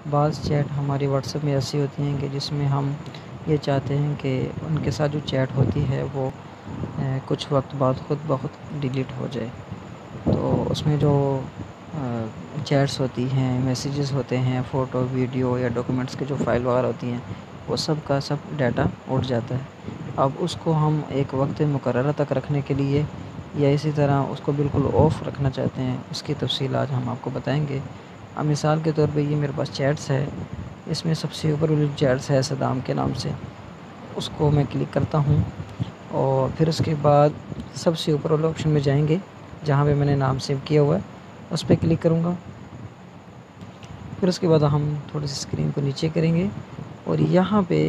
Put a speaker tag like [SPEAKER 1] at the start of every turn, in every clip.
[SPEAKER 1] बाज़ चैट हमारी व्हाट्सएप में ऐसी होती हैं कि जिसमें हम ये चाहते हैं कि उनके साथ जो चैट होती है वो कुछ वक्त बाद खुद ब खुद डिलीट हो जाए। तो उसमें जो चैट्स होती हैं, मैसेजेस होते हैं, फ़ोटो, वीडियो या डॉक्यूमेंट्स की जो फ़ाइल वगैरह होती हैं, वो सब का सब डाटा उड़ जाता है। अब उसको हम एक वक्त मुकर्रर तक रखने के लिए या इसी तरह उसको बिल्कुल ऑफ़ रखना चाहते हैं, उसकी तफ़सील आज हम आपको बताएँगे। अब मिसाल के तौर पे ये मेरे पास चैट्स है, इसमें सबसे ऊपर वाली चैट्स है सदाम के नाम से, उसको मैं क्लिक करता हूँ और फिर उसके बाद सबसे ऊपर वाले ऑप्शन में जाएंगे जहाँ पे मैंने नाम सेव किया हुआ है, उस पर क्लिक करूँगा। फिर उसके बाद हम थोड़ी सी स्क्रीन को नीचे करेंगे और यहाँ पे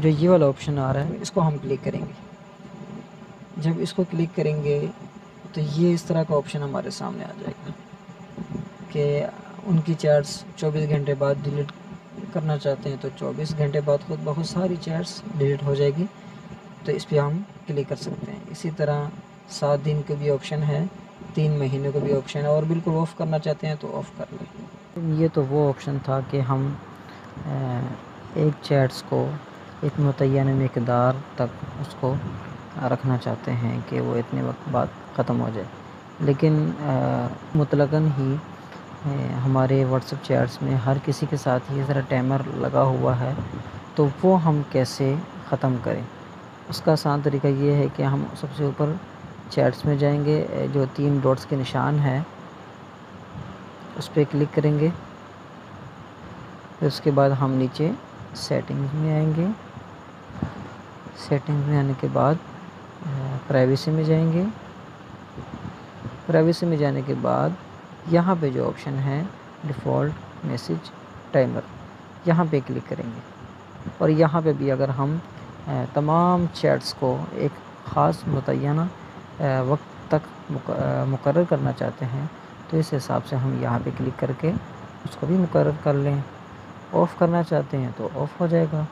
[SPEAKER 1] जो ये वाला ऑप्शन आ रहा है इसको हम क्लिक करेंगे। जब इसको क्लिक करेंगे तो ये इस तरह का ऑप्शन हमारे सामने आ जाएगा कि उनकी चैट्स 24 घंटे बाद डिलीट करना चाहते हैं तो 24 घंटे बाद खुद बहुत सारी चैट्स डिलीट हो जाएगी। तो इस पे हम क्लिक कर सकते हैं। इसी तरह 7 दिन का भी ऑप्शन है, 3 महीने का भी ऑप्शन है और बिल्कुल ऑफ़ करना चाहते हैं तो ऑफ़ कर लें। ये तो वो ऑप्शन था कि हम एक चैट्स को एक मुतय्यन मिक़दार तक उसको रखना चाहते हैं कि वो इतने वक्त बाद ख़त्म हो जाए। लेकिन मुतलकन ही हमारे व्हाट्सएप चैट्स में हर किसी के साथ ही इस तरह टाइमर लगा हुआ है, तो वो हम कैसे ख़त्म करें? उसका आसान तरीका ये है कि हम सबसे ऊपर चैट्स में जाएंगे, जो 3 डॉट्स के निशान है उस पर क्लिक करेंगे। फिर उसके बाद हम नीचे सेटिंग्स में आएंगे। सेटिंग्स में आने के बाद प्राइवेसी में जाएंगे। प्राइवेसी में जाने के बाद यहाँ पे जो ऑप्शन है डिफ़ॉल्ट मैसेज टाइमर, यहाँ पे क्लिक करेंगे और यहाँ पे भी अगर हम तमाम चैट्स को एक ख़ास मुतय्यना वक्त तक मुकर्रर करना चाहते हैं तो इस हिसाब से हम यहाँ पे क्लिक करके उसको भी मुकर्रर कर लें। ऑफ़ करना चाहते हैं तो ऑफ़ हो जाएगा।